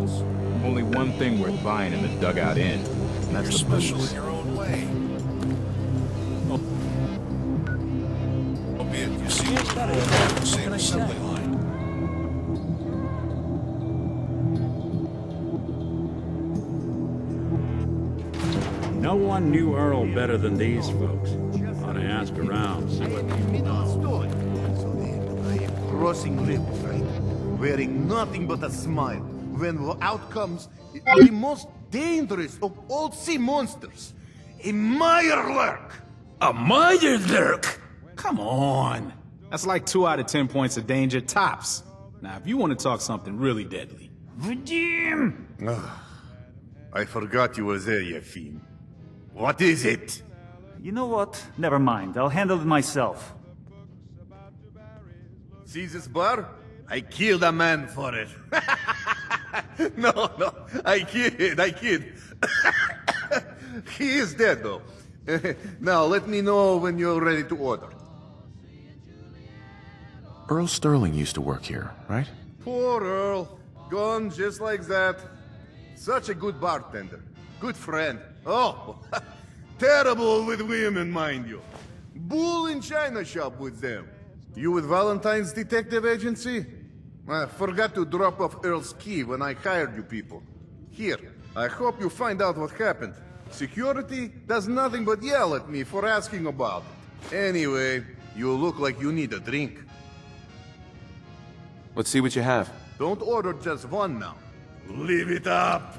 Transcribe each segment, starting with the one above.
Earls. Only one thing worth buying in the Dugout Inn, and that's the Special in booze. your own way. Albeit, you see, it's not all the same assembly line. No one knew Earl better than these folks. Ought to ask around, see what people know. So then I am crossing rivers, right? Wearing nothing but a smile. When out comes the most dangerous of all sea monsters, a Mirelurk. A Mirelurk? Come on. That's like 2 out of 10 points of danger tops. Now, if you want to talk something really deadly. Redeem! I forgot you were there, you fiend. What is it? You know what? Never mind. I'll handle it myself. See this bar? I killed a man for it. No, I kid. He is dead, though. Now, let me know when you're ready to order. Earl Sterling used to work here, right? Poor Earl. Gone just like that. Such a good bartender. Good friend. Oh, terrible with women, mind you. Bull in china shop with them. You with Valentine's Detective Agency? I forgot to drop off Earl's key when I hired you people. Here, I hope you find out what happened. Security does nothing but yell at me for asking about it. Anyway, you look like you need a drink. Let's see what you have. Don't order just one now. Leave it up!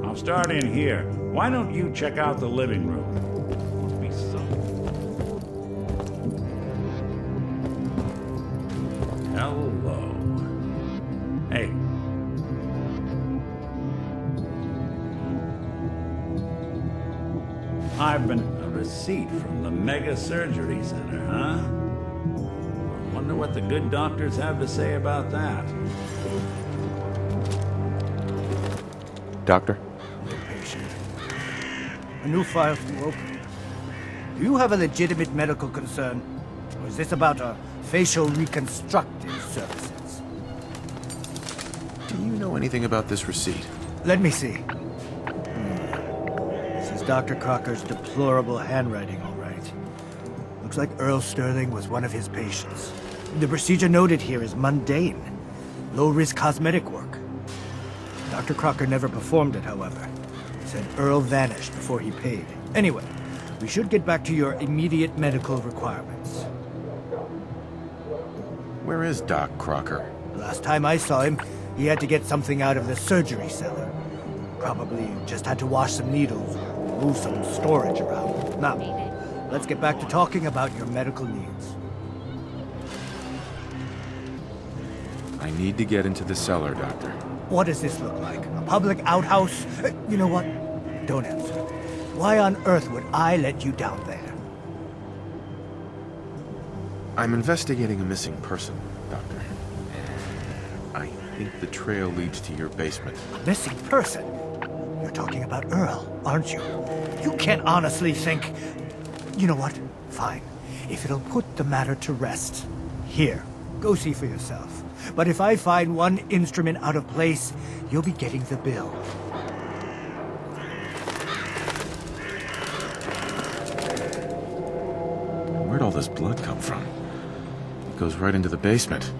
I'll start in here. Why don't you check out the living room? Must be Hello. Hey. I've been a receipt from the Mega Surgery Center, huh? Wonder what the good doctors have to say about that. Doctor? A new file to open. Do you have a legitimate medical concern? Or is this about a facial reconstructive services? Do you know anything about this receipt? Let me see. This is Dr. Crocker's deplorable handwriting, all right. Looks like Earl Sterling was one of his patients. The procedure noted here is mundane. Low-risk cosmetic work. Dr. Crocker never performed it, however. He said Earl vanished before he paid. Anyway, we should get back to your immediate medical requirements. Where is Doc Crocker? The last time I saw him, he had to get something out of the surgery cellar. Probably just had to wash some needles or move some storage around. Now, let's get back to talking about your medical needs. I need to get into the cellar, Doctor. What does this look like? A public outhouse? You know what? Don't answer. Why on earth would I let you down there? I'm investigating a missing person, Doctor. I think the trail leads to your basement. A missing person? You're talking about Earl, aren't you? You can't honestly think... You know what? Fine. If it'll put the matter to rest. Here, go see for yourself. But if I find one instrument out of place, you'll be getting the bill. Where'd all this blood come from? It goes right into the basement.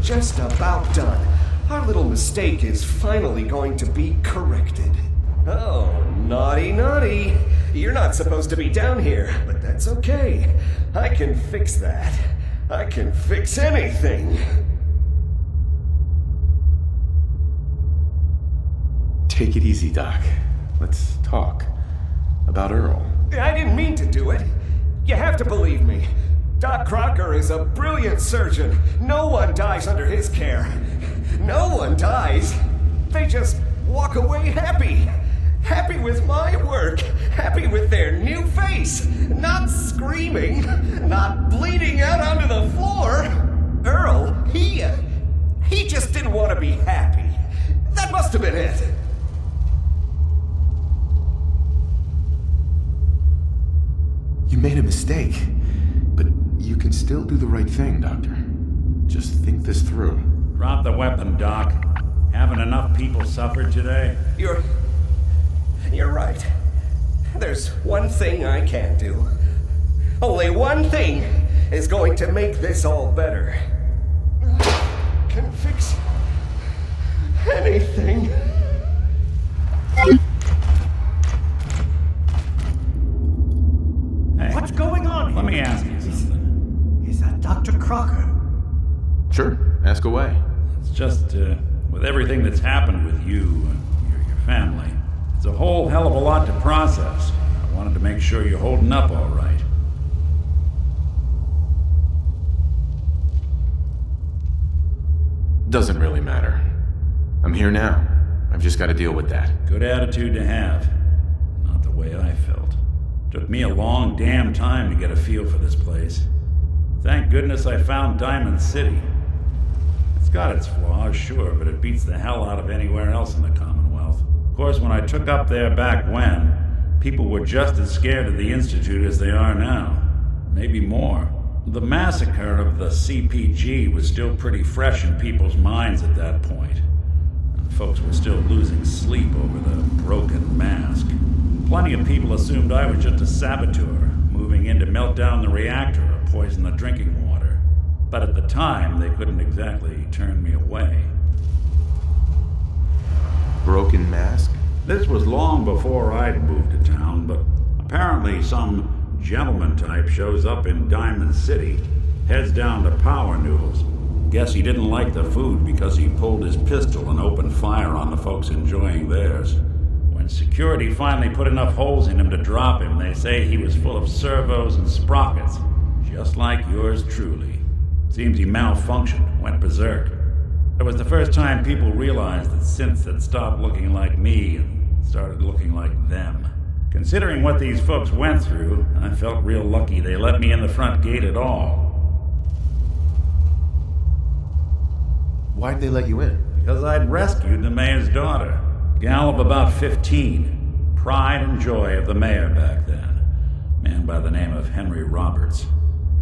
just about done. Our little mistake is finally going to be corrected. Oh, naughty, naughty. You're not supposed to be down here, but that's okay. I can fix that. I can fix anything. Take it easy, Doc. Let's talk about Earl. I didn't mean to do it. You have to believe me. Doc Crocker is a brilliant surgeon. No one dies under his care. No one dies. They just walk away happy. Happy with my work. Happy with their new face. Not screaming. Not bleeding out onto the floor. Earl, he just didn't want to be happy. That must have been it. You made a mistake, but you can still do the right thing, Doctor. Just think this through. Drop the weapon, Doc. Haven't enough people suffered today? You're right. There's one thing I can do. Only one thing is going to make this all better. Can fix anything. Hey, What's going on here? let me ask you something. Is that Dr. Crocker? Sure, ask away. It's just, with everything that's happened with you and your family, it's a whole hell of a lot to process. I wanted to make sure you're holding up all right. Doesn't really matter. I'm here now. I've just got to deal with that. Good attitude to have. Not the way I felt. Took me a long damn time to get a feel for this place. Thank goodness I found Diamond City. It's got its flaws, sure, but it beats the hell out of anywhere else in the Commonwealth. Of course, when I took up there back when, people were just as scared of the Institute as they are now. Maybe more. The massacre of the CPG was still pretty fresh in people's minds at that point. And folks were still losing sleep over the broken mask. Plenty of people assumed I was just a saboteur, moving in to melt down the reactor or poison the drinking water. But at the time, they couldn't exactly turn me away. Broken mask? This was long before I'd moved to town, but apparently some gentleman type shows up in Diamond City, heads down to Power Noodles. Guess he didn't like the food because he pulled his pistol and opened fire on the folks enjoying theirs. When security finally put enough holes in him to drop him, they say he was full of servos and sprockets, just like yours truly. Seems he malfunctioned, went berserk. It was the first time people realized that synths had stopped looking like me and started looking like them. Considering what these folks went through, I felt real lucky they let me in the front gate at all. Why'd they let you in? Because I'd rescued the mayor's daughter. Gal of about 15. Pride and joy of the mayor back then. Man by the name of Henry Roberts.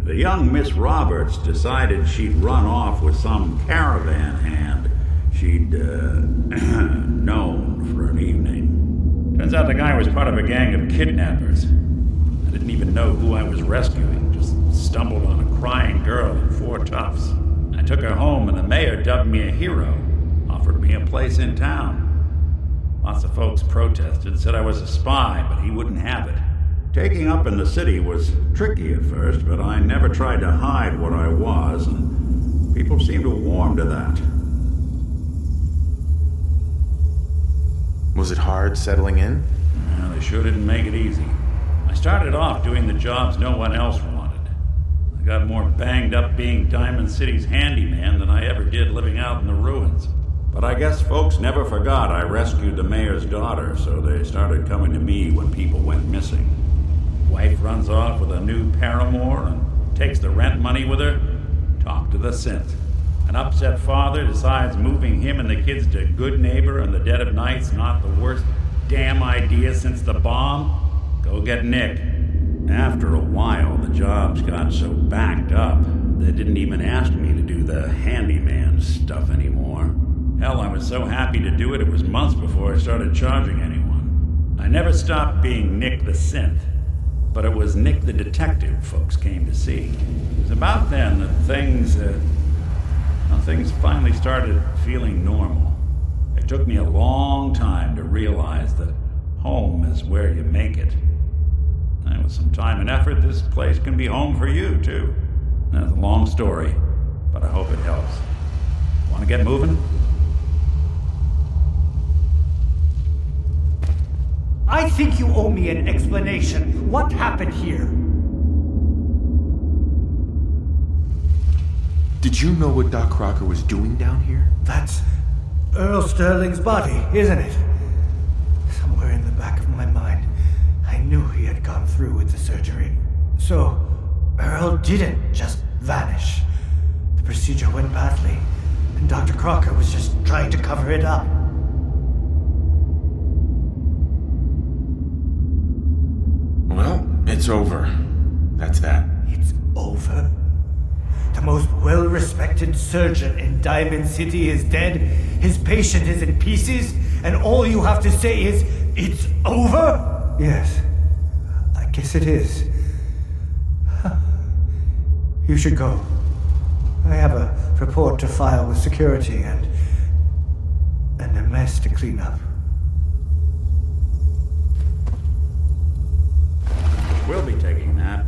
The young Miss Roberts decided she'd run off with some caravan hand she'd, known for an evening. Turns out the guy was part of a gang of kidnappers. I didn't even know who I was rescuing, just stumbled on a crying girl and 4 toughs. I took her home and the mayor dubbed me a hero, offered me a place in town. Lots of folks protested, said I was a spy, but he wouldn't have it. Taking up in the city was tricky at first, but I never tried to hide what I was, and people seemed to warm to that. Was it hard settling in? Well, they sure didn't make it easy. I started off doing the jobs no one else wanted. I got more banged up being Diamond City's handyman than I ever did living out in the ruins. But I guess folks never forgot I rescued the mayor's daughter, so they started coming to me when people went missing. Wife runs off with a new paramour and takes the rent money with her. Talk to the synth. An upset father decides moving him and the kids to Good Neighbor in the dead of night's not the worst damn idea since the bomb. Go get Nick. After a while, the jobs got so backed up, they didn't even ask me to do the handyman stuff anymore. Hell, I was so happy to do it, it was months before I started charging anyone. I never stopped being Nick the synth, but it was Nick the detective folks came to see. It was about then that things, Things finally started feeling normal. It took me a long time to realize that home is where you make it. And with some time and effort, this place can be home for you, too. That's a long story, but I hope it helps. Want to get moving? I think you owe me an explanation. What happened here? Did you know what Doc Crocker was doing down here? That's Earl Sterling's body, isn't it? Somewhere in the back of my mind, I knew he had gone through with the surgery. So, Earl didn't just vanish. The procedure went badly, and Dr. Crocker was just trying to cover it up. Well, it's over. That's that. It's over? The most well-respected surgeon in Diamond City is dead, his patient is in pieces, and all you have to say is, it's over? Yes, I guess it is. You should go. I have a report to file with security and a mess to clean up. We'll be taking that.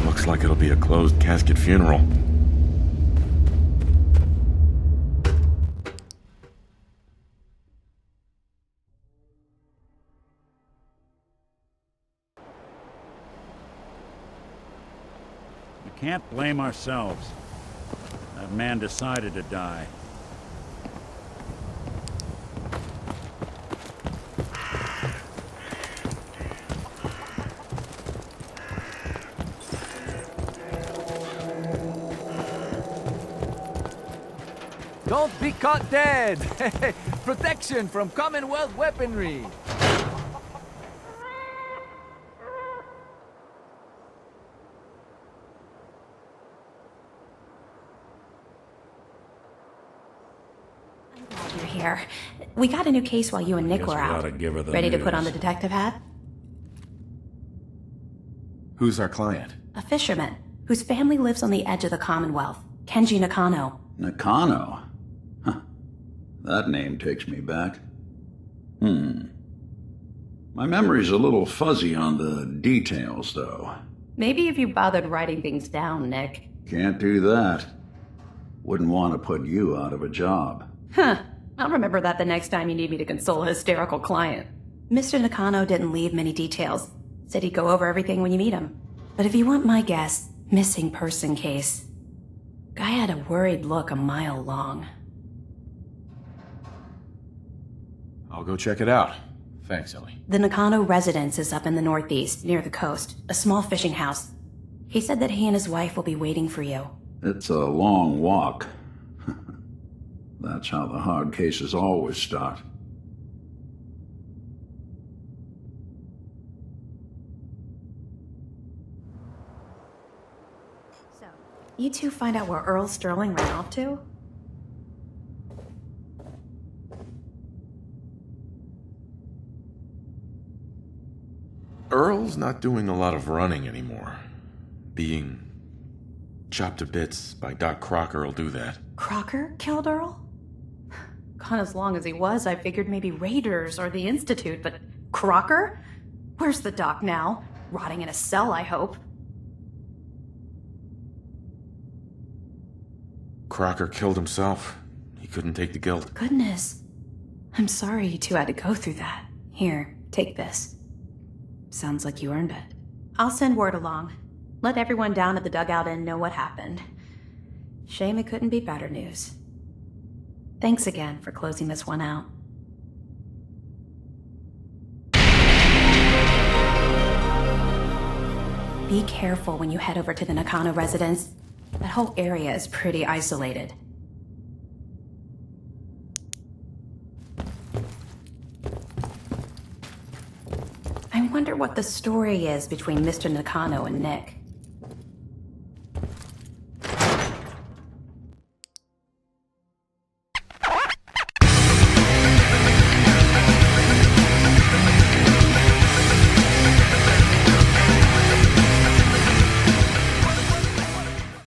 Looks like it'll be a closed casket funeral. We can't blame ourselves. That man decided to die. Don't be caught dead! Protection from Commonwealth weaponry! I'm glad you're here. We got a new case while you and Nick Guess were we out. oughta give her the Ready to put on news. the detective hat? Who's our client? A fisherman whose family lives on the edge of the Commonwealth. Kenji Nakano. Nakano? Huh. That name takes me back. My memory's a little fuzzy on the details, though. Maybe if you bothered writing things down, Nick. Can't do that. Wouldn't want to put you out of a job. Huh. I'll remember that the next time you need me to console a hysterical client. Mr. Nakano didn't leave many details. Said he'd go over everything when you meet him. But if you want my guess, missing person case. Guy had a worried look a mile long. I'll go check it out. Thanks, Ellie. The Nakano residence is up in the northeast, near the coast. A small fishing house. He said that he and his wife will be waiting for you. It's a long walk. That's how the hard cases always start. So, you two find out where Earl Sterling ran off to? Earl's not doing a lot of running anymore. Being chopped to bits by Doc Crocker will do that. Crocker killed Earl? Gone as long as he was, I figured maybe Raiders or the Institute, but Crocker? Where's the doc now? Rotting in a cell, I hope. Crocker killed himself. He couldn't take the guilt. Goodness. I'm sorry you two had to go through that. Here, take this. Sounds like you earned it. I'll send word along. Let everyone down at the dugout inn know what happened. Shame it couldn't be better news. Thanks again for closing this one out. Be careful when you head over to the Nakano residence. That whole area is pretty isolated. I wonder what the story is between Mr. Nakano and Nick.